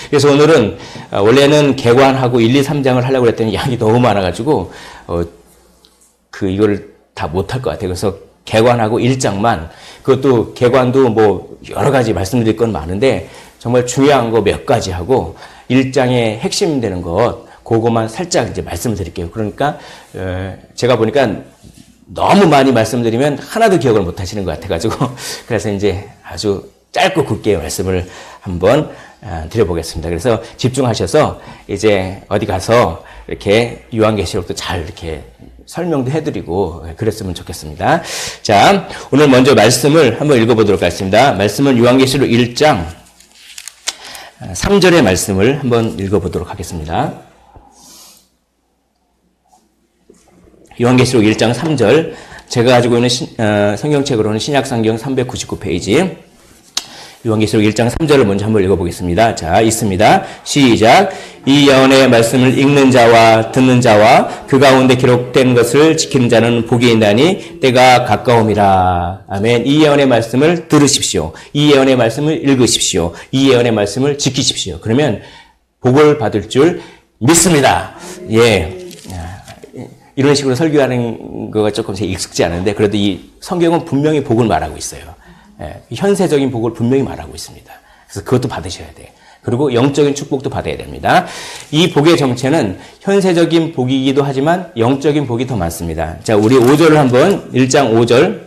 그래서 오늘은 원래는 개관하고 1, 2, 3장을 하려고 했더니 양이 너무 많아가지고 이거를 다 못할 것 같아요. 그래서 개관하고 1장만, 그것도 개관도 뭐 여러 가지 말씀드릴 건 많은데 정말 중요한 거 몇 가지 하고 1장의 핵심 되는 것 그거만 살짝 이제 말씀을 드릴게요. 그러니까 제가 보니까 너무 많이 말씀드리면 하나도 기억을 못 하시는 것 같아가지고 그래서 이제 아주 짧고 굵게 말씀을 한번 드려보겠습니다. 그래서 집중하셔서 이제 어디 가서 이렇게 요한계시록도 잘 이렇게 설명도 해드리고 그랬으면 좋겠습니다. 자, 오늘 먼저 말씀을 한번 읽어보도록 하겠습니다. 말씀은 요한계시록 1장 3절의 말씀을 한번 읽어보도록 하겠습니다. 요한계시록 1장 3절, 제가 가지고 있는 성경책으로는 신약성경 399페이지, 요한계시록 1장 3절을 먼저 한번 읽어보겠습니다. 자, 있습니다. 시작. 이 예언의 말씀을 읽는 자와 듣는 자와 그 가운데 기록된 것을 지키는 자는 복이 있나니 때가 가까움이라. 아멘. 이 예언의 말씀을 들으십시오. 이 예언의 말씀을 읽으십시오. 이 예언의 말씀을 지키십시오. 그러면 복을 받을 줄 믿습니다. 예. 이런 식으로 설교하는 거가 조금 제 익숙지 않은데 그래도 이 성경은 분명히 복을 말하고 있어요. 현세적인 복을 분명히 말하고 있습니다. 그래서 그것도 받으셔야 돼요. 그리고 영적인 축복도 받아야 됩니다. 이 복의 정체는 현세적인 복이기도 하지만 영적인 복이 더 많습니다. 자, 우리 5절을 한번 1장 5절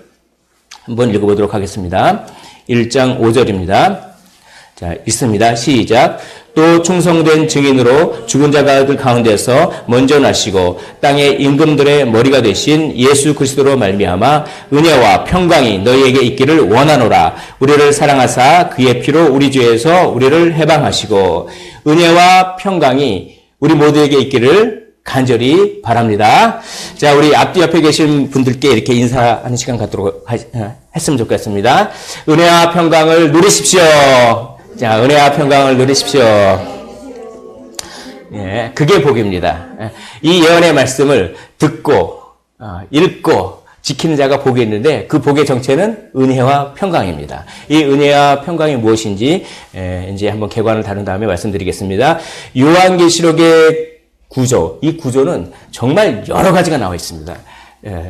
한번 읽어보도록 하겠습니다. 1장 5절입니다. 자, 있습니다. 시작. 또 충성된 증인으로 죽은 자들 가운데서 먼저 나시고 땅의 임금들의 머리가 되신 예수 그리스도로 말미암아 은혜와 평강이 너희에게 있기를 원하노라. 우리를 사랑하사 그의 피로 우리 죄에서 우리를 해방하시고 했으면 평강이 우리 모두에게 있기를 간절히 바랍니다. 자, 우리 앞뒤 옆에 계신 분들께 이렇게 인사하는 시간 갖도록 했으면 좋겠습니다. 은혜와 평강을 누리십시오. 자, 은혜와 평강을 누리십시오. 예, 그게 복입니다. 이 예언의 말씀을 듣고, 읽고, 지키는 자가 복이 있는데 그 복의 정체는 은혜와 평강입니다. 이 은혜와 평강이 무엇인지 이제 한번 개관을 다룬 다음에 말씀드리겠습니다. 요한계시록의 구조, 이 구조는 정말 여러 가지가 나와 있습니다.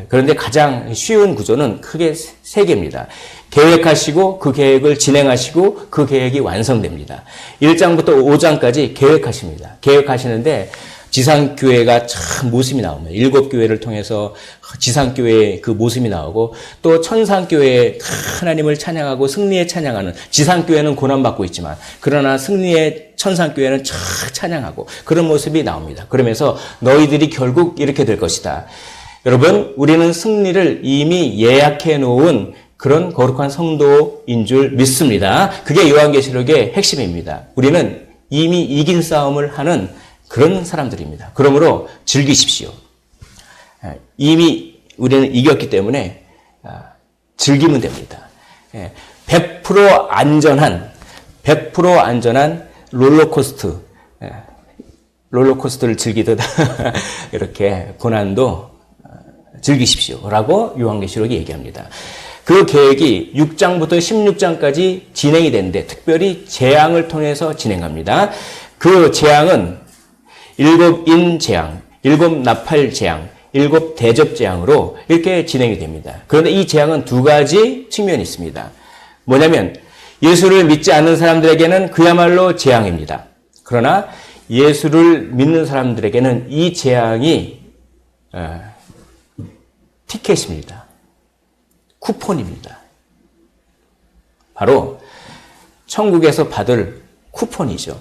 그런데 가장 쉬운 구조는 크게 세 개입니다. 계획하시고 그 계획을 진행하시고 그 계획이 완성됩니다. 1장부터 5장까지 계획하십니다. 계획하시는데 지상교회가 참 모습이 나옵니다. 7교회를 통해서 지상교회의 그 모습이 나오고 또 천상교회의 하나님을 찬양하고 승리에 찬양하는, 지상교회는 고난받고 있지만 그러나 승리의 천상교회는 찬양하고 그런 모습이 나옵니다. 그러면서 너희들이 결국 이렇게 될 것이다. 여러분, 우리는 승리를 이미 예약해 놓은 그런 거룩한 성도인 줄 믿습니다. 그게 요한계시록의 핵심입니다. 우리는 이미 이긴 싸움을 하는 그런 사람들입니다. 그러므로 즐기십시오. 이미 우리는 이겼기 때문에 즐기면 됩니다. 100% 안전한 롤러코스터를 즐기듯 이렇게 고난도 즐기십시오. 라고 요한계시록이 얘기합니다. 그 계획이 6장부터 16장까지 진행이 되는데 특별히 재앙을 통해서 진행합니다. 그 재앙은 7인 재앙, 7 나팔 재앙, 7 대접 재앙으로 이렇게 진행이 됩니다. 그런데 이 재앙은 두 가지 측면이 있습니다. 뭐냐면 예수를 믿지 않는 사람들에게는 그야말로 재앙입니다. 그러나 예수를 믿는 사람들에게는 이 재앙이 티켓입니다. 쿠폰입니다. 바로 천국에서 받을 쿠폰이죠.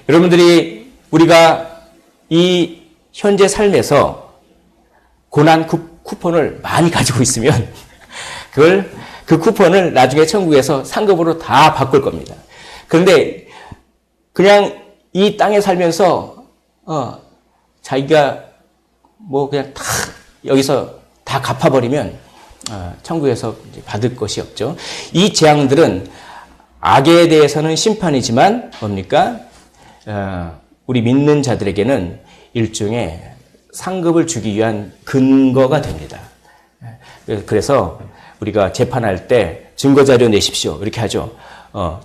여러분들이 우리가 이 현재 삶에서 고난 쿠폰을 많이 가지고 있으면 그 쿠폰을 나중에 천국에서 상급으로 다 바꿀 겁니다. 그런데 그냥 이 땅에 살면서 자기가 뭐 그냥 다 여기서 다 갚아버리면 천국에서 받을 것이 없죠. 이 재앙들은 악에 대해서는 심판이지만 뭡니까? 우리 믿는 자들에게는 일종의 상급을 주기 위한 근거가 됩니다. 그래서 우리가 재판할 때 증거자료 내십시오. 이렇게 하죠.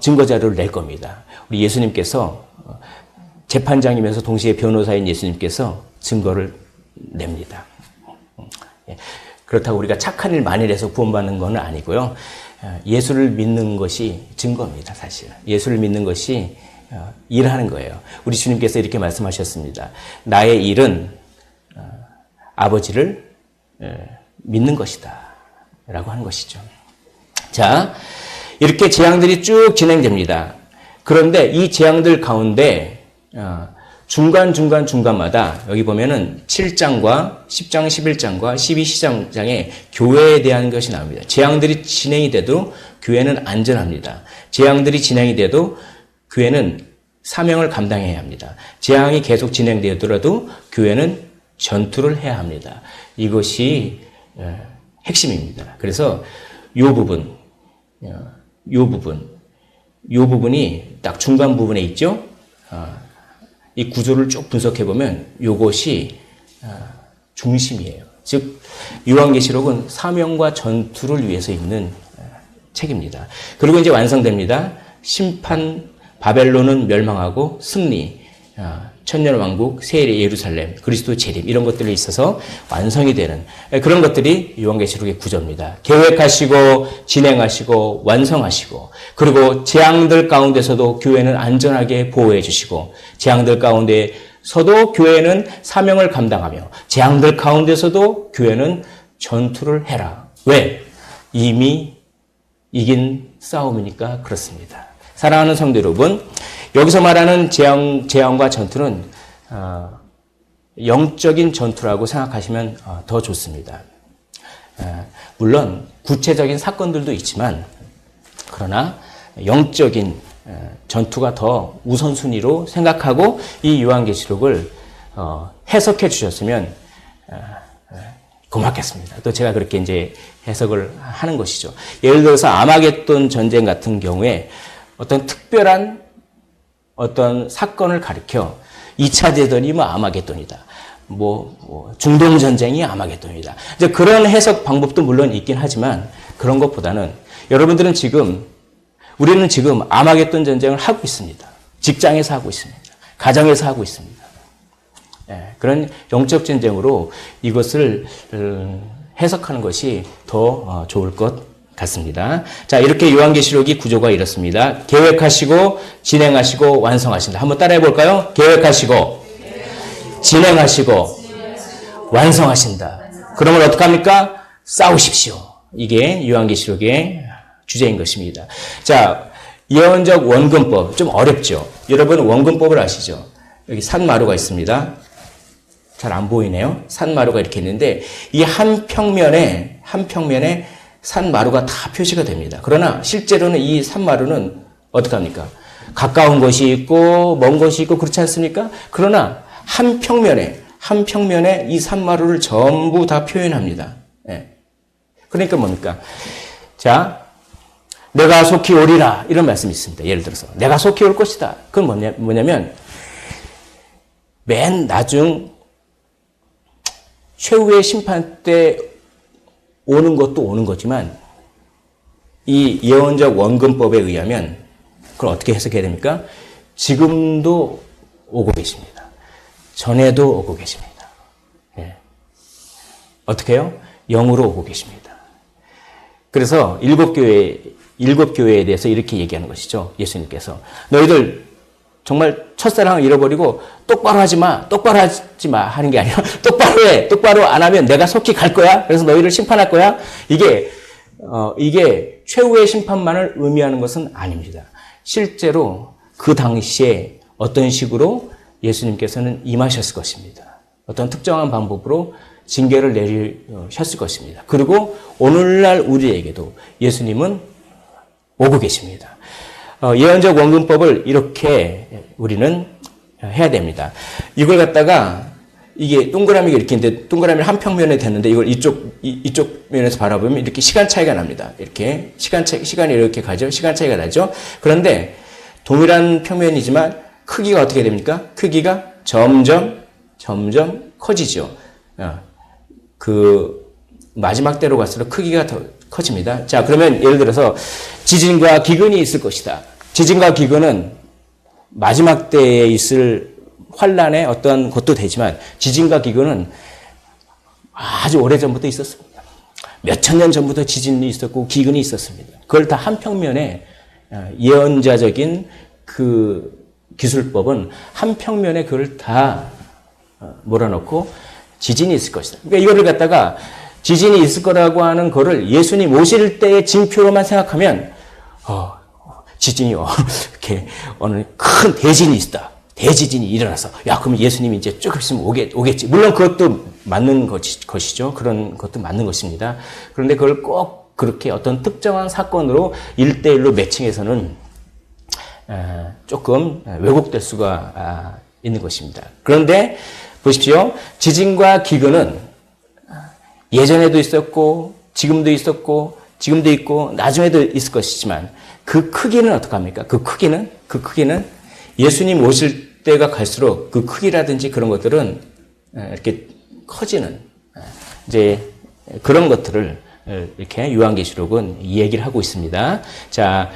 증거자료를 낼 겁니다. 우리 예수님께서 재판장이면서 동시에 변호사인 예수님께서 증거를 냅니다. 그렇다고 우리가 착한 일 많이 해서 구원받는 건 아니고요. 예수를 믿는 것이 증거입니다, 사실. 예수를 믿는 것이 일하는 거예요. 우리 주님께서 이렇게 말씀하셨습니다. 나의 일은 아버지를 믿는 것이다 라고 하는 것이죠. 자, 이렇게 재앙들이 쭉 진행됩니다. 그런데 이 재앙들 가운데 중간마다 여기 보면은 7장과 10장, 11장과 12시장에 교회에 대한 것이 나옵니다. 재앙들이 진행이 돼도 교회는 안전합니다. 재앙들이 진행이 돼도 교회는 사명을 감당해야 합니다. 재앙이 계속 진행되더라도 교회는 전투를 해야 합니다. 이것이 핵심입니다. 그래서 이 부분이 딱 중간 부분에 있죠. 이 구조를 쭉 분석해 보면 이것이 중심이에요. 즉 요한계시록은 사명과 전투를 위해서 있는 책입니다. 그리고 이제 완성됩니다. 심판, 바벨론은 멸망하고 승리, 천년왕국, 새 예루살렘, 그리스도 재림 이런 것들이 있어서 완성이 되는 그런 것들이 요한계시록의 구조입니다. 계획하시고 진행하시고 완성하시고 그리고 재앙들 가운데서도 교회는 안전하게 보호해 주시고 재앙들 가운데서도 교회는 사명을 감당하며 재앙들 가운데서도 교회는 전투를 해라. 왜? 이미 이긴 싸움이니까 그렇습니다. 사랑하는 성도 여러분, 여기서 말하는 재앙과 전투는 영적인 전투라고 생각하시면 더 좋습니다. 물론 구체적인 사건들도 있지만 그러나 영적인 전투가 더 우선순위로 생각하고 이 요한계시록을 해석해 주셨으면 고맙겠습니다. 또 제가 그렇게 이제 해석을 하는 것이죠. 예를 들어서 아마겟돈 전쟁 같은 경우에 어떤 특별한 어떤 사건을 가리켜 2차 대전이 아마겟돈이다. 중동 전쟁이 아마겟돈이다. 이제 그런 해석 방법도 물론 있긴 하지만 그런 것보다는 우리는 지금 아마겟돈 전쟁을 하고 있습니다. 직장에서 하고 있습니다. 가정에서 하고 있습니다. 그런 영적 전쟁으로 이것을 해석하는 것이 더 좋을 것 같습니다. 자, 이렇게 요한계시록이 구조가 이렇습니다. 계획하시고 진행하시고 완성하신다. 한번 따라해 볼까요? 계획하시고 진행하시고 완성하신다. 그러면 어떡합니까? 싸우십시오. 이게 요한계시록의 주제인 것입니다. 자, 예언적 원근법 좀 어렵죠. 여러분 원근법을 아시죠? 여기 산마루가 있습니다. 잘 안 보이네요. 산마루가 이렇게 있는데 이 한 평면에 산마루가 다 표시가 됩니다. 그러나 실제로는 이 산마루는 어떡합니까? 가까운 것이 있고 먼 것이 있고 그렇지 않습니까? 그러나 한 평면에 이 산마루를 전부 다 표현합니다. 그러니까 뭡니까? 자, 내가 속히 오리라 이런 말씀이 있습니다. 예를 들어서 내가 속히 올 것이다. 그건 뭐냐면 맨 나중 최후의 심판 때 오는 것도 오는 거지만 이 예언적 원근법에 의하면 그걸 어떻게 해석해야 됩니까? 지금도 오고 계십니다. 전에도 오고 계십니다. 어떻게 해요? 영으로 오고 계십니다. 그래서 일곱 교회에 대해서 이렇게 얘기하는 것이죠. 예수님께서 너희들 정말 첫사랑을 잃어버리고 똑바로 하지 마 하는 게 아니라 똑바로 해. 똑바로 안 하면 내가 속히 갈 거야. 그래서 너희를 심판할 거야. 이게 최후의 심판만을 의미하는 것은 아닙니다. 실제로 그 당시에 어떤 식으로 예수님께서는 임하셨을 것입니다. 어떤 특정한 방법으로 징계를 내리셨을 것입니다. 그리고 오늘날 우리에게도 예수님은 오고 계십니다. 예언적 원근법을 이렇게 우리는 해야 됩니다. 이걸 갖다가 이게 동그라미가 이렇게 있는데 동그라미를 한 평면에 됐는데 이걸 이쪽 면에서 바라보면 이렇게 시간 차이가 납니다. 이렇게 시간이 이렇게 가죠. 시간 차이가 나죠. 그런데 동일한 평면이지만 크기가 어떻게 됩니까? 크기가 점점 커지죠. 그 마지막 때로 갈수록 크기가 더 커집니다. 자, 그러면 예를 들어서 지진과 기근이 있을 것이다. 지진과 기근은 마지막 때에 있을 환란의 어떤 것도 되지만 지진과 기근은 아주 오래전부터 있었습니다. 몇천 년 전부터 지진이 있었고 기근이 있었습니다. 그걸 다 한 평면에 예언자적인 그 기술법은 한 평면에 그걸 다 몰아넣고 지진이 있을 것이다. 그러니까 이거를 갖다가 지진이 있을 거라고 하는 거를 예수님 오실 때의 징표로만 생각하면 지진이 이렇게 어느 큰 대진이 있다. 대지진이 일어나서 그럼 예수님이 이제 조금 있으면 오겠지. 물론 그것도 맞는 것이죠. 그런 것도 맞는 것입니다. 그런데 그걸 꼭 그렇게 어떤 특정한 사건으로 1대1로 매칭해서는 조금 왜곡될 수가 있는 것입니다. 그런데 보십시오. 지진과 기근은 예전에도 있었고 지금도 있었고 지금도 있고 나중에도 있을 것이지만 그 크기는 어떡합니까? 그 크기는 예수님 오실 때가 갈수록 그 크기라든지 그런 것들은 이렇게 커지는 이제 그런 것들을 이렇게 요한계시록은 얘기를 하고 있습니다. 자,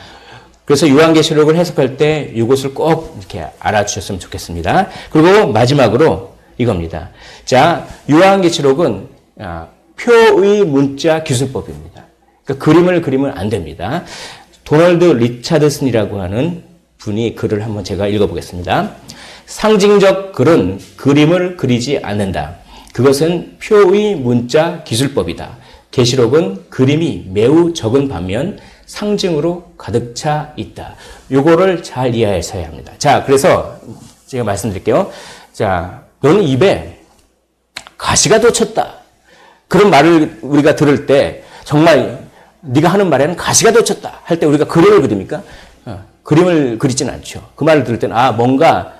그래서 요한계시록을 해석할 때 이것을 꼭 이렇게 알아주셨으면 좋겠습니다. 그리고 마지막으로 이겁니다. 자, 요한계시록은 표의 문자 기술법입니다. 그러니까 그림을 그리면 안 됩니다. 도널드 리차드슨이라고 하는 분이 글을 한번 제가 읽어보겠습니다. 상징적 글은 그림을 그리지 않는다. 그것은 표의 문자 기술법이다. 계시록은 그림이 매우 적은 반면 상징으로 가득 차 있다. 요거를 잘 이해하셔야 합니다. 자, 그래서 제가 말씀드릴게요. 자, 너는 입에 가시가 돋쳤다. 그런 말을 우리가 들을 때 정말 네가 하는 말에는 가시가 돋쳤다 할 때 우리가 그림을 그립니까? 그림을 그리지는 않죠. 그 말을 들을 때는 뭔가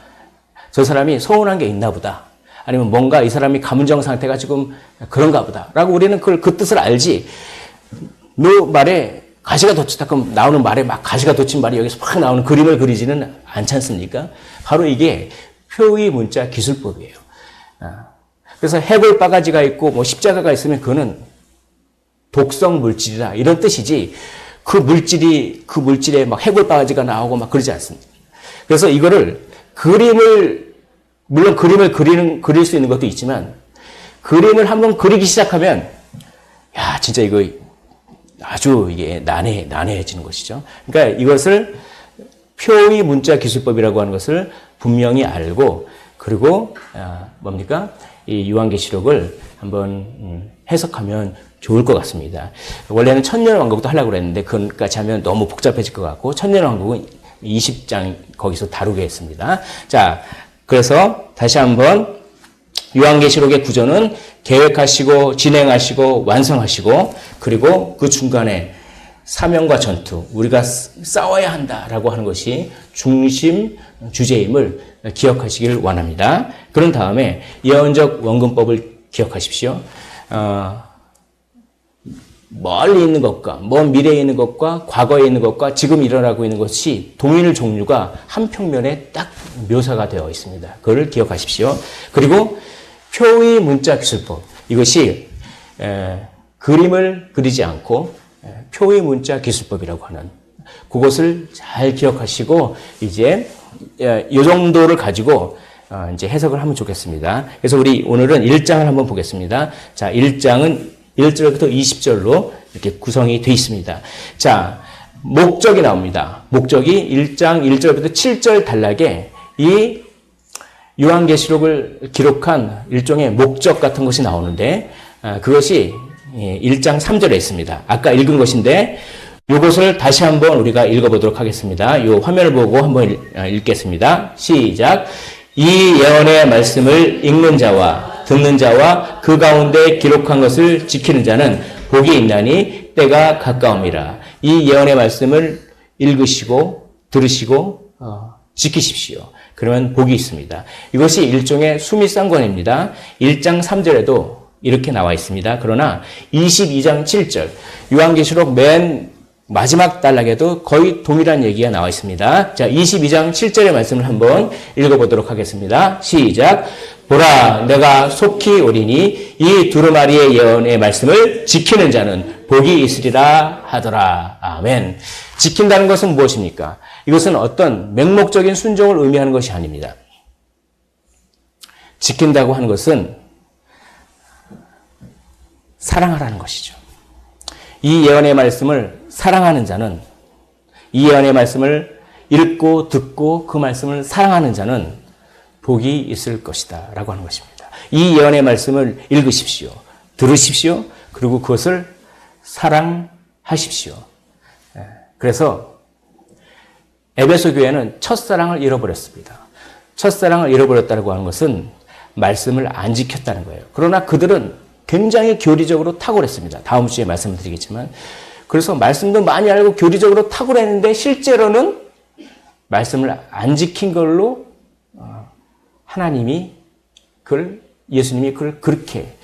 저 사람이 서운한 게 있나 보다. 아니면 뭔가 이 사람이 감정 상태가 지금 그런가 보다. 라고 우리는 그 뜻을 알지. 너 말에 가시가 돋쳤다. 그럼 나오는 말에 막 가시가 돋친 말이 여기서 막 나오는 그림을 그리지는 않지 않습니까? 바로 이게 표의 문자 기술법이에요. 그래서 해골 바가지가 있고 뭐 십자가가 있으면 그거는 독성 물질이다. 이런 뜻이지. 그 물질에 막 해골 바가지가 나오고 막 그러지 않습니다. 그래서 이거를 물론 그림을 그릴 수 있는 것도 있지만, 그림을 한번 그리기 시작하면, 진짜 이거 아주 이게 난해해지는 것이죠. 그러니까 이것을 표의 문자 기술법이라고 하는 것을 분명히 알고, 그리고, 뭡니까? 이 요한계시록을 한번 해석하면 좋을 것 같습니다. 원래는 천년왕국도 하려고 그랬는데 그것까지 하면 너무 복잡해질 것 같고 천년왕국은 20장 거기서 다루게 했습니다. 자, 그래서 다시 한번 요한계시록의 구조는 계획하시고 진행하시고 완성하시고 그리고 그 중간에 사명과 전투, 우리가 싸워야 한다라고 하는 것이 중심 주제임을 기억하시길 원합니다. 그런 다음에 예언적 원근법을 기억하십시오. 멀리 있는 것과 먼 미래에 있는 것과 과거에 있는 것과 지금 일어나고 있는 것이 동일 종류가 한 평면에 딱 묘사가 되어 있습니다. 그걸 기억하십시오. 그리고 표의 문자 기술법, 이것이 그림을 그리지 않고 표의 문자 기술법이라고 하는 그것을 잘 기억하시고 이제 이 정도를 가지고 이제 해석을 하면 좋겠습니다. 그래서 우리 오늘은 1장을 한번 보겠습니다. 자, 1장은 1절부터 20절로 이렇게 구성이 되어 있습니다. 자, 목적이 나옵니다. 목적이 1장 1절부터 7절 단락에 이 요한계시록을 기록한 일종의 목적 같은 것이 나오는데 그것이 1장 3절에 있습니다. 아까 읽은 것인데 이것을 다시 한번 우리가 읽어보도록 하겠습니다. 이 화면을 보고 한번 읽겠습니다. 시작. 이 예언의 말씀을 읽는 자와 듣는 자와 그 가운데 기록한 것을 지키는 자는 복이 있나니 때가 가까움이라. 이 예언의 말씀을 읽으시고 들으시고 지키십시오. 그러면 복이 있습니다. 이것이 일종의 수미상관입니다. 1장 3절에도 이렇게 나와 있습니다. 그러나 22장 7절 요한계시록 맨 마지막 단락에도 거의 동일한 얘기가 나와 있습니다. 자, 22장 7절의 말씀을 한번 읽어보도록 하겠습니다. 시작. 보라, 내가 속히 오리니 이 두루마리의 예언의 말씀을 지키는 자는 복이 있으리라 하더라. 아멘. 지킨다는 것은 무엇입니까? 이것은 어떤 맹목적인 순종을 의미하는 것이 아닙니다. 지킨다고 하는 것은 사랑하라는 것이죠. 이 예언의 말씀을 사랑하는 자는, 이 예언의 말씀을 읽고 듣고 그 말씀을 사랑하는 자는 복이 있을 것이다 라고 하는 것입니다. 이 예언의 말씀을 읽으십시오. 들으십시오. 그리고 그것을 사랑하십시오. 그래서 에베소 교회는 첫사랑을 잃어버렸습니다. 첫사랑을 잃어버렸다고 하는 것은 말씀을 안 지켰다는 거예요. 그러나 그들은 굉장히 교리적으로 탁월했습니다. 다음 주에 말씀을 드리겠지만, 그래서 말씀도 많이 알고 교리적으로 탁월했는데 실제로는 말씀을 안 지킨 걸로 예수님이 그걸 그렇게,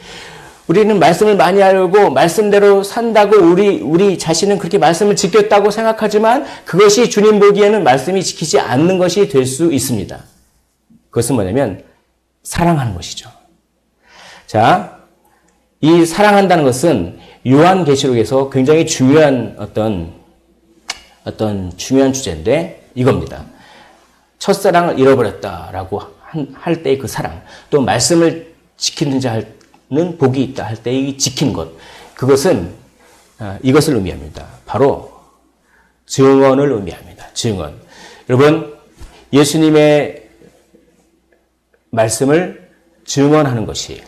우리는 말씀을 많이 알고 말씀대로 산다고 우리 자신은 그렇게 말씀을 지켰다고 생각하지만 그것이 주님 보기에는 말씀이 지키지 않는 것이 될 수 있습니다. 그것은 뭐냐면 사랑하는 것이죠. 자, 이 사랑한다는 것은 요한계시록에서 굉장히 중요한 어떤 중요한 주제인데 이겁니다. 첫사랑을 잃어버렸다라고 할 때의 그 사랑, 또 말씀을 지키는 자는 복이 있다 할 때의 지킨 것, 그것은 이것을 의미합니다. 바로 증언을 의미합니다. 증언. 여러분, 예수님의 말씀을 증언하는 것이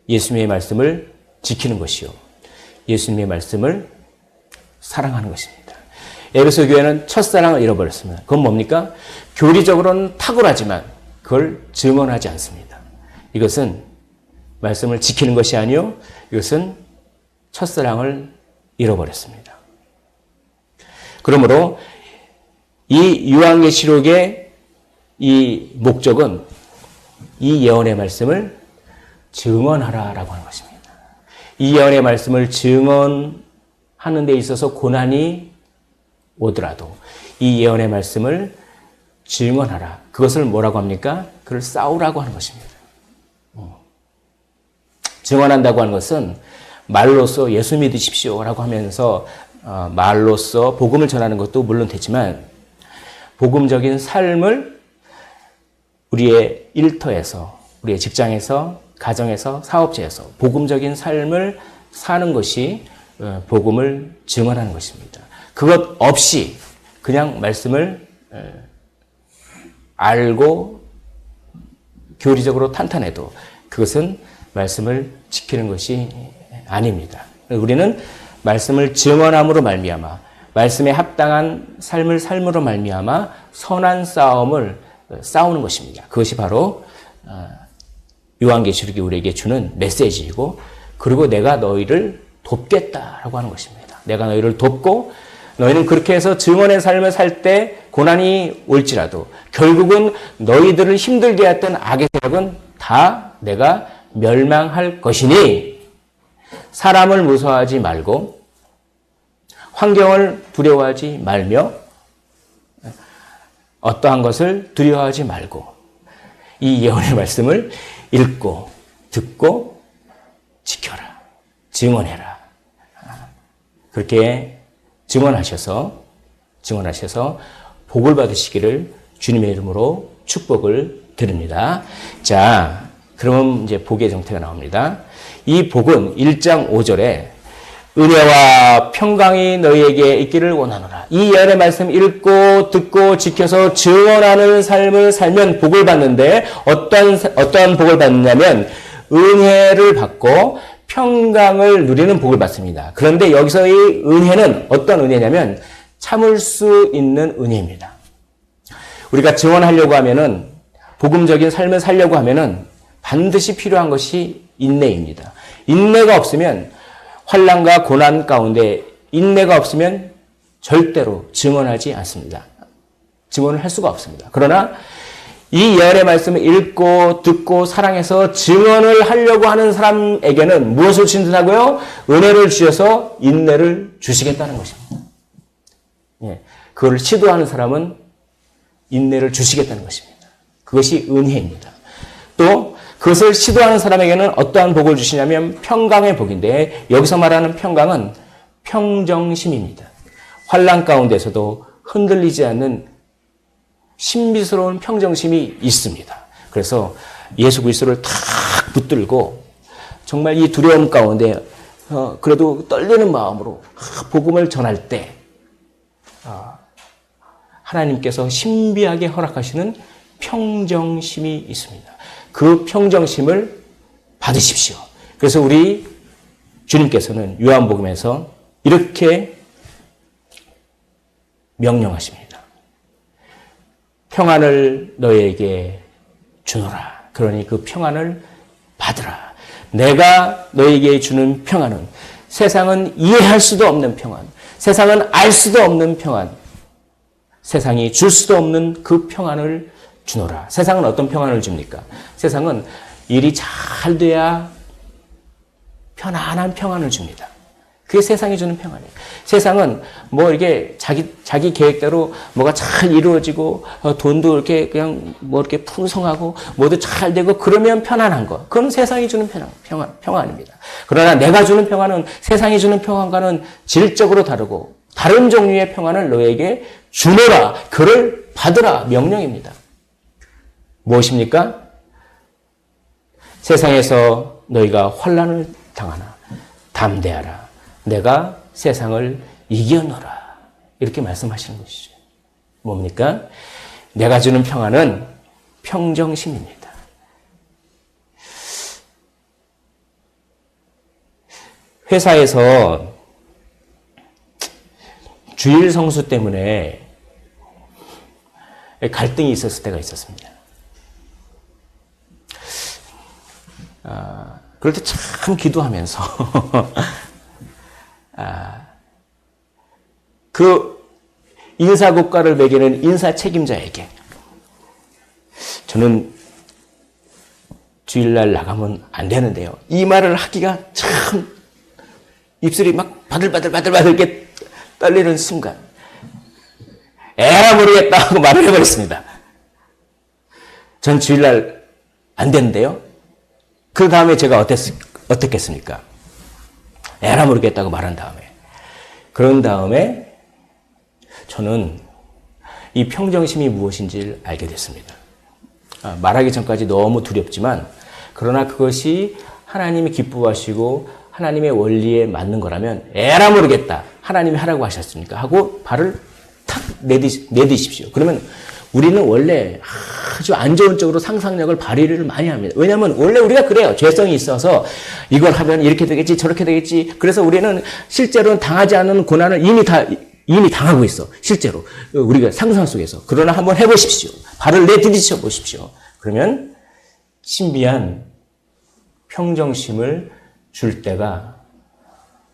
예수님의 말씀을 지키는 것이요, 예수님의 말씀을 사랑하는 것입니다. 에베소 교회는 첫사랑을 잃어버렸습니다. 그건 뭡니까? 교리적으로는 탁월하지만 그걸 증언하지 않습니다. 이것은 말씀을 지키는 것이 아니요, 이것은 첫사랑을 잃어버렸습니다. 그러므로 이 요한계시록의 이 목적은 이 예언의 말씀을 증언하라라고 하는 것입니다. 이 예언의 말씀을 증언하는 데 있어서 고난이 오더라도 이 예언의 말씀을 증언하라. 그것을 뭐라고 합니까? 그걸 싸우라고 하는 것입니다. 증언한다고 하는 것은 말로써 예수 믿으십시오라고 하면서 말로써 복음을 전하는 것도 물론 되지만 복음적인 삶을 우리의 일터에서, 우리의 직장에서, 가정에서, 사업체에서 복음적인 삶을 사는 것이 복음을 증언하는 것입니다. 그것 없이 그냥 말씀을 알고 교리적으로 탄탄해도 그것은 말씀을 지키는 것이 아닙니다. 우리는 말씀을 증언함으로 말미암아, 말씀에 합당한 삶을 삶으로 말미암아 선한 싸움을 싸우는 것입니다. 그것이 바로 요한계시록이 우리에게 주는 메시지이고, 그리고 내가 너희를 돕겠다라고 하는 것입니다. 내가 너희를 돕고 너희는 그렇게 해서 증언의 삶을 살 때 고난이 올지라도 결국은 너희들을 힘들게 했던 악의 세력은 다 내가 멸망할 것이니 사람을 무서워하지 말고 환경을 두려워하지 말며 어떠한 것을 두려워하지 말고 이 예언의 말씀을 읽고 듣고 지켜라. 증언해라. 그렇게 증언하셔서 복을 받으시기를 주님의 이름으로 축복을 드립니다. 자, 그러면 이제 복의 정태가 나옵니다. 이 복은 1장 5절에 은혜와 평강이 너희에게 있기를 원하노라. 이 예언의 말씀 읽고 듣고 지켜서 증언하는 삶을 살면 복을 받는데 어떠한 복을 받느냐면 은혜를 받고 평강을 누리는 복을 받습니다. 그런데 여기서 이 은혜는 어떤 은혜냐면 참을 수 있는 은혜입니다. 우리가 증언하려고 하면은, 복음적인 삶을 살려고 하면은 반드시 필요한 것이 인내입니다. 인내가 없으면, 환난과 고난 가운데 인내가 없으면 절대로 증언하지 않습니다. 증언을 할 수가 없습니다. 그러나 이 예언의 말씀을 읽고 듣고 사랑해서 증언을 하려고 하는 사람에게는 무엇을 주신다고요? 은혜를 주셔서 인내를 주시겠다는 것입니다. 예, 그걸 시도하는 사람은 인내를 주시겠다는 것입니다. 그것이 은혜입니다. 또 그것을 시도하는 사람에게는 어떠한 복을 주시냐면 평강의 복인데, 여기서 말하는 평강은 평정심입니다. 환난 가운데서도 흔들리지 않는 신비스러운 평정심이 있습니다. 그래서 예수 그리스도를 탁 붙들고 정말 이 두려움 가운데 그래도 떨리는 마음으로 복음을 전할 때 하나님께서 신비하게 허락하시는 평정심이 있습니다. 그 평정심을 받으십시오. 그래서 우리 주님께서는 요한복음에서 이렇게 명령하십니다. 평안을 너희에게 주노라. 그러니 그 평안을 받으라. 내가 너희에게 주는 평안은 세상은 이해할 수도 없는 평안, 세상은 알 수도 없는 평안, 세상이 줄 수도 없는 그 평안을 주노라. 세상은 어떤 평안을 줍니까? 세상은 일이 잘 돼야 편안한 평안을 줍니다. 그게 세상이 주는 평안이에요. 세상은 뭐 이렇게 자기 계획대로 뭐가 잘 이루어지고 돈도 이렇게 그냥 뭐 이렇게 풍성하고 뭐도 잘 되고 그러면 편안한 거. 그건 세상이 주는 평안입니다. 그러나 내가 주는 평안은 세상이 주는 평안과는 질적으로 다르고 다른 종류의 평안을 너에게 주노라. 그를 받으라. 명령입니다. 무엇입니까? 세상에서 너희가 환난을 당하나 담대하라. 내가 세상을 이겨노라. 이렇게 말씀하시는 것이죠. 뭡니까? 내가 주는 평안은 평정심입니다. 회사에서 주일 성수 때문에 갈등이 있었을 때가 있었습니다. 그럴 때 참 기도하면서 그 인사국가를 매기는 인사 책임자에게 저는 주일날 나가면 안 되는데요. 이 말을 하기가 참 입술이 막 바들바들게 떨리는 순간 에라 모르겠다 하고 말을 해버렸습니다. 전 주일날 안 되는데요. 그 다음에 제가 어떻겠습니까? 에라 모르겠다고 말한 다음에. 그런 다음에 저는 이 평정심이 무엇인지를 알게 됐습니다. 말하기 전까지 너무 두렵지만 그러나 그것이 하나님이 기뻐하시고 하나님의 원리에 맞는 거라면 에라 모르겠다. 하나님이 하라고 하셨으니까 하고 발을 탁 내디십시오. 그러면 우리는 원래 아주 안 좋은 쪽으로 상상력을 발휘를 많이 합니다. 왜냐하면 원래 우리가 그래요. 죄성이 있어서 이걸 하면 이렇게 되겠지 저렇게 되겠지. 그래서 우리는 실제로는 당하지 않은 고난을 이미 당하고 있어. 실제로 우리가 상상 속에서. 그러나 한번 해보십시오. 발을 내디디쳐 보십시오. 그러면 신비한 평정심을 줄 때가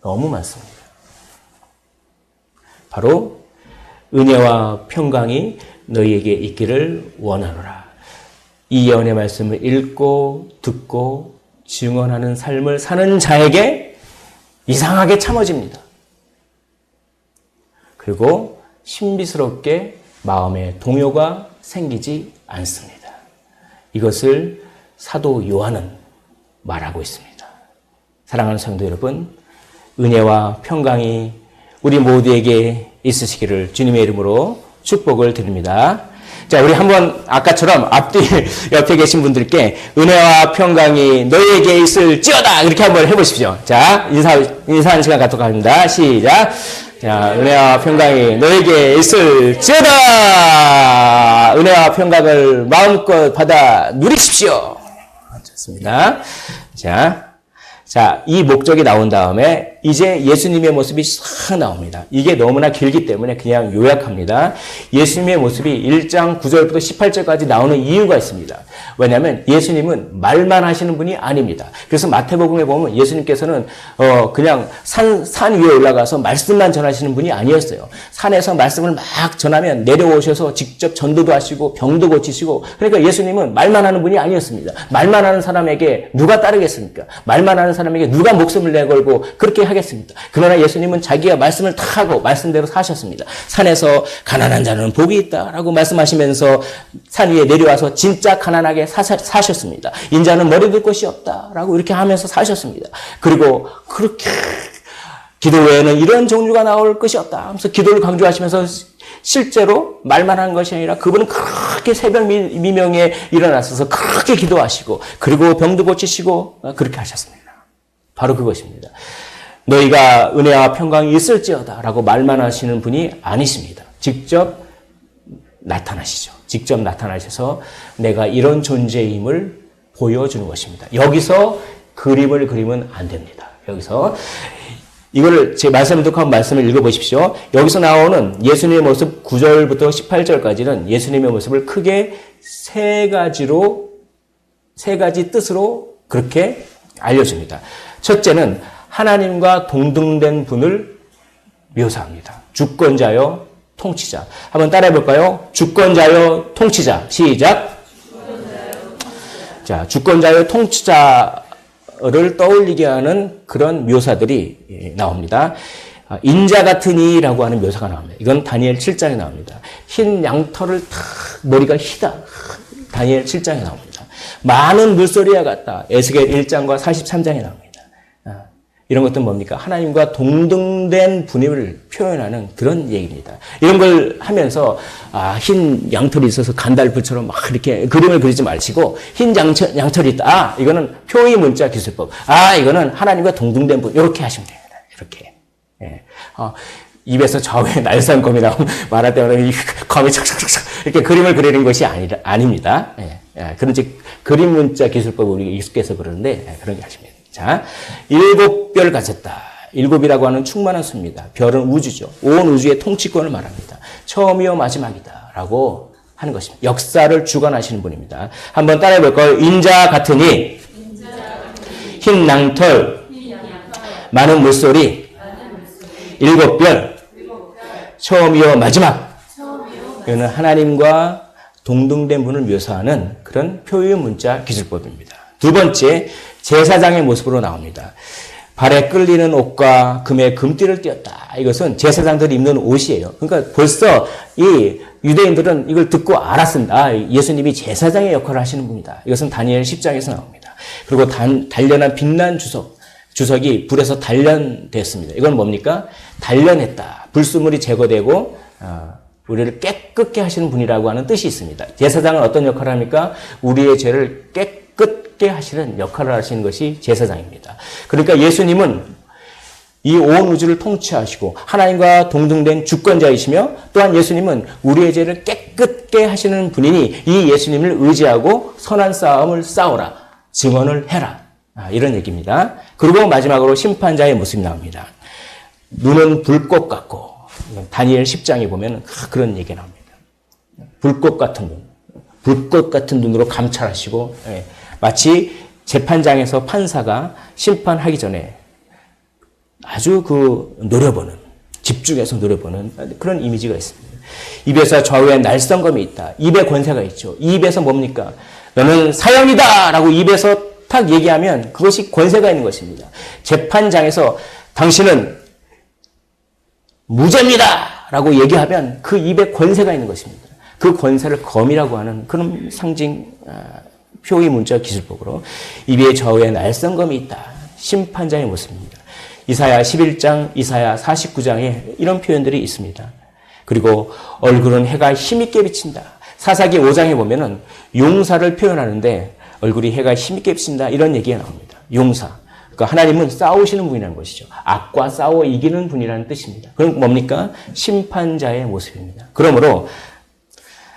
너무 많습니다. 바로 은혜와 평강이 너희에게 있기를 원하노라. 이 예언의 말씀을 읽고 듣고 증언하는 삶을 사는 자에게 이상하게 참아집니다. 그리고 신비스럽게 마음에 동요가 생기지 않습니다. 이것을 사도 요한은 말하고 있습니다. 사랑하는 성도 여러분, 은혜와 평강이 우리 모두에게 있으시기를 주님의 이름으로 축복을 드립니다. 자, 우리 한번 아까처럼 앞뒤 옆에 계신 분들께 은혜와 평강이 너희에게 있을지어다 이렇게 한번 해보십시오. 자, 인사하는 시간 갖도록 합니다. 시작. 자, 은혜와 평강이 너희에게 있을지어다. 은혜와 평강을 마음껏 받아 누리십시오. 좋습니다. 자, 이 목적이 나온 다음에 이제 예수님의 모습이 싹 나옵니다. 이게 너무나 길기 때문에 그냥 요약합니다. 예수님의 모습이 1장 9절부터 18절까지 나오는 이유가 있습니다. 왜냐하면 예수님은 말만 하시는 분이 아닙니다. 그래서 마태복음에 보면 예수님께서는 그냥 산 위에 올라가서 말씀만 전하시는 분이 아니었어요. 산에서 말씀을 막 전하면 내려오셔서 직접 전도도 하시고 병도 고치시고, 그러니까 예수님은 말만 하는 분이 아니었습니다. 말만 하는 사람에게 누가 따르겠습니까? 말만 하는 사람에게 누가 목숨을 내걸고 그렇게 하겠습니다. 그러나 예수님은 자기가 말씀을 다 하고 말씀대로 사셨습니다. 산에서 가난한 자는 복이 있다라고 말씀하시면서 산 위에 내려와서 진짜 가난하게 사셨습니다. 인자는 머리 둘 곳이 없다라고 이렇게 하면서 사셨습니다. 그리고 그렇게 기도 외에는 이런 종류가 나올 것이 없다 하면서 기도를 강조하시면서 실제로 말만 한 것이 아니라 그분은 그렇게 새벽 미명에 일어나셔서 그렇게 기도하시고 그리고 병도 고치시고 그렇게 하셨습니다. 바로 그것입니다. 너희가 은혜와 평강이 있을지어다 라고 말만 하시는 분이 아니십니다. 직접 나타나시죠. 직접 나타나셔서 내가 이런 존재임을 보여주는 것입니다. 여기서 그림을 그리면 안 됩니다. 여기서 이거를 제 말씀을 듣고 한번 말씀을 읽어보십시오. 여기서 나오는 예수님의 모습 9절부터 18절까지는 예수님의 모습을 크게 세 가지 뜻으로 그렇게 알려줍니다. 첫째는 하나님과 동등된 분을 묘사합니다. 주권자요, 통치자. 한번 따라해 볼까요? 주권자요, 통치자. 시작. 자, 주권자요, 통치자를 떠올리게 하는 그런 묘사들이 나옵니다. 인자 같은 이라고 하는 묘사가 나옵니다. 이건 다니엘 7장에 나옵니다. 흰 양털을 탁 머리가 희다. 다니엘 7장에 나옵니다. 많은 물소리와 같다. 에스겔 1장과 43장에 나옵니다. 이런 것들은 뭡니까? 하나님과 동등된 분임을 표현하는 그런 얘기입니다. 이런 걸 하면서 흰 양털이 있어서 간달프처럼 막 이렇게 그림을 그리지 마시고 흰 양털이 있다. 이거는 표의 문자 기술법. 이거는 하나님과 동등된 분. 이렇게 하시면 됩니다. 이렇게. 예. 입에서 좌우에 날선검이 나오면 말할 때마다 이 검이 척척척척 이렇게 그림을 그리는 것이 아닙니다. 예. 그런 즉 그림 문자 기술법 우리가 익숙해서 그러는데 그런 게 하십니다. 자, 7별 가졌다. 7이라고 하는 충만한 수입니다. 별은 우주죠. 온 우주의 통치권을 말합니다. 처음이요 마지막이다 라고 하는 것입니다. 역사를 주관하시는 분입니다. 한번 따라해 볼까요? 인자 같으니 흰 양털 많은 물소리 7별 처음이요 마지막. 이거는 하나님과 동등된 분을 묘사하는 그런 표의 문자 기술법입니다. 두 번째, 제사장의 모습으로 나옵니다. 발에 끌리는 옷과 금에 금띠를 띄었다. 이것은 제사장들이 입는 옷이에요. 그러니까 벌써 이 유대인들은 이걸 듣고 알았습니다. 예수님이 제사장의 역할을 하시는 분이다. 이것은 다니엘 10장에서 나옵니다. 그리고 단련한 빛난 주석이 불에서 단련됐습니다. 이건 뭡니까? 단련했다. 불순물이 제거되고 우리를 깨끗게 하시는 분이라고 하는 뜻이 있습니다. 제사장은 어떤 역할을 합니까? 우리의 죄를 깨끗게 하시는 역할을 하시는 것이 제사장입니다. 그러니까 예수님은 이 온 우주를 통치하시고 하나님과 동등된 주권자이시며 또한 예수님은 우리의 죄를 깨끗게 하시는 분이니 이 예수님을 의지하고 선한 싸움을 싸우라. 증언을 해라. 이런 얘기입니다. 그리고 마지막으로 심판자의 모습이 나옵니다. 눈은 불꽃 같고 다니엘 10장에 보면 그런 얘기가 나옵니다. 불꽃 같은 눈. 불꽃 같은 눈으로 감찰하시고 마치 재판장에서 판사가 심판하기 전에 아주 노려보는, 집중해서 노려보는 그런 이미지가 있습니다. 입에서 좌우에 날성검이 있다. 입에 권세가 있죠. 입에서 뭡니까? 너는 사형이다! 라고 입에서 탁 얘기하면 그것이 권세가 있는 것입니다. 재판장에서 당신은 무죄입니다! 라고 얘기하면 그 입에 권세가 있는 것입니다. 그 권세를 검이라고 하는 그런 상징, 표의 문자 기술법으로 입에 좌우에 날성검이 있다. 심판자의 모습입니다. 이사야 11장, 이사야 49장에 이런 표현들이 있습니다. 그리고 얼굴은 해가 힘있게 비친다. 사사기 5장에 보면은 용사를 표현하는데 얼굴이 해가 힘있게 비친다. 이런 얘기가 나옵니다. 용사. 그러니까 하나님은 싸우시는 분이라는 것이죠. 악과 싸워 이기는 분이라는 뜻입니다. 그럼 뭡니까? 심판자의 모습입니다. 그러므로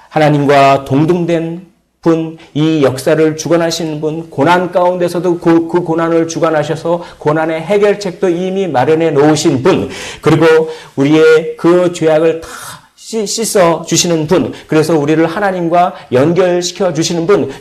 하나님과 동등된 분, 이 역사를 주관하시는 분, 고난 가운데서도 그 고난을 주관하셔서 고난의 해결책도 이미 마련해 놓으신 분, 그리고 우리의 그 죄악을 다 씻어 주시는 분, 그래서 우리를 하나님과 연결시켜 주시는 분,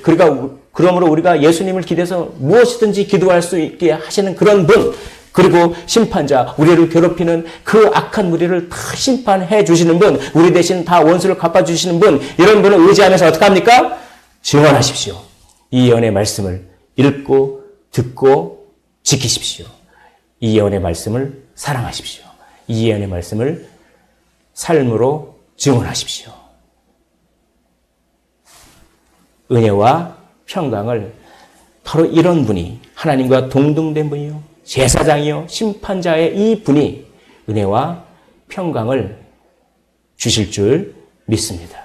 그러므로 우리가 예수님을 기대서 무엇이든지 기도할 수 있게 하시는 그런 분, 그리고 심판자, 우리를 괴롭히는 그 악한 무리를 다 심판해 주시는 분, 우리 대신 다 원수를 갚아주시는 분, 이런 분을 의지하면서 어떻게 합니까? 증언하십시오. 이 예언의 말씀을 읽고 듣고 지키십시오. 이 예언의 말씀을 사랑하십시오. 이 예언의 말씀을 삶으로 증언하십시오. 은혜와 평강을 바로 이런 분이 하나님과 동등된 분이요 제사장이요 심판자의 이 분이 은혜와 평강을 주실 줄 믿습니다.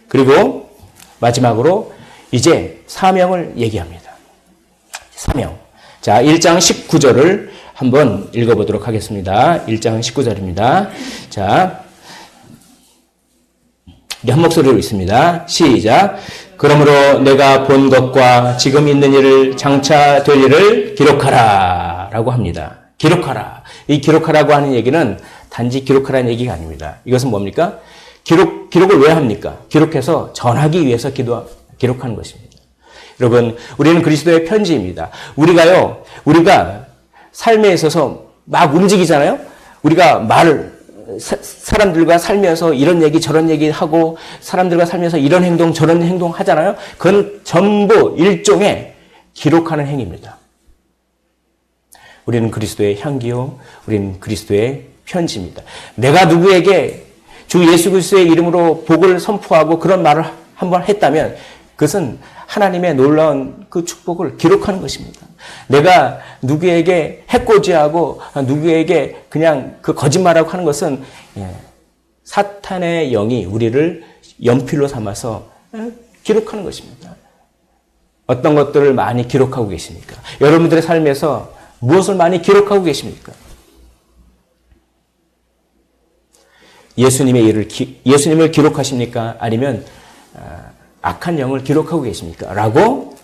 그리고 마지막으로 이제 사명을 얘기합니다. 사명. 자, 1장 19절을 한번 읽어보도록 하겠습니다. 1장 19절입니다. 자, 우리 한 목소리로 읽습니다. 시작. 그러므로 내가 본 것과 지금 있는 일을 장차 될 일을 기록하라 라고 합니다. 기록하라. 이 기록하라고 하는 얘기는 단지 기록하라는 얘기가 아닙니다. 이것은 뭡니까? 기록을 왜 합니까? 기록해서 전하기 위해서 기록하는 것입니다. 여러분, 우리는 그리스도의 편지입니다. 우리가 삶에 있어서 막 움직이잖아요? 우리가 사람들과 살면서 이런 얘기 저런 얘기 하고 사람들과 살면서 이런 행동 저런 행동 하잖아요? 그건 전부 일종의 기록하는 행위입니다. 우리는 그리스도의 향기요, 우리는 그리스도의 편지입니다. 내가 누구에게 주 예수 그리스도의 이름으로 복을 선포하고 그런 말을 한번 했다면 그것은 하나님의 놀라운 그 축복을 기록하는 것입니다. 내가 누구에게 해코지하고 누구에게 그냥 그 거짓말하고 하는 것은 사탄의 영이 우리를 연필로 삼아서 기록하는 것입니다. 어떤 것들을 많이 기록하고 계십니까? 여러분들의 삶에서 무엇을 많이 기록하고 계십니까? 예수님을 기록하십니까? 아니면 악한 영을 기록하고 계십니까? 라고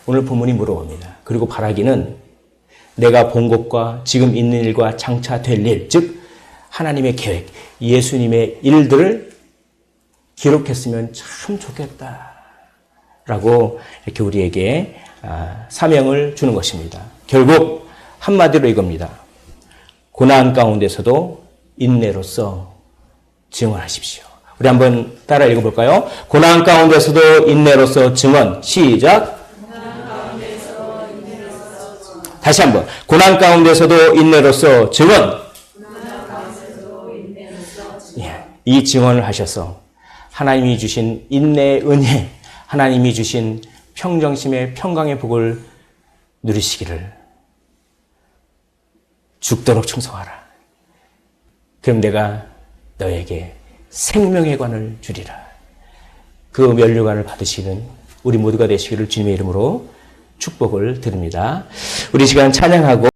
오늘 본문이 물어봅니다. 그리고 바라기는 내가 본 것과 지금 있는 일과 장차 될 일, 즉 하나님의 계획, 예수님의 일들을 기록했으면 참 좋겠다 라고 이렇게 우리에게 사명을 주는 것입니다. 결국 한마디로 이겁니다. 고난 가운데서도 인내로서 증언하십시오. 우리 한번 따라 읽어볼까요? 고난 가운데서도 인내로서 증언. 시작. 다시 한번. 고난 가운데서도 인내로서 증언. 이 증언을 하셔서 하나님이 주신 인내의 은혜, 하나님이 주신 평정심의 평강의 복을 누리시기를 죽도록 충성하라. 그럼 내가 너에게 생명의 관을 주리라. 그 면류관을 받으시는 우리 모두가 되시기를 주님의 이름으로 축복을 드립니다. 우리 시간 찬양하고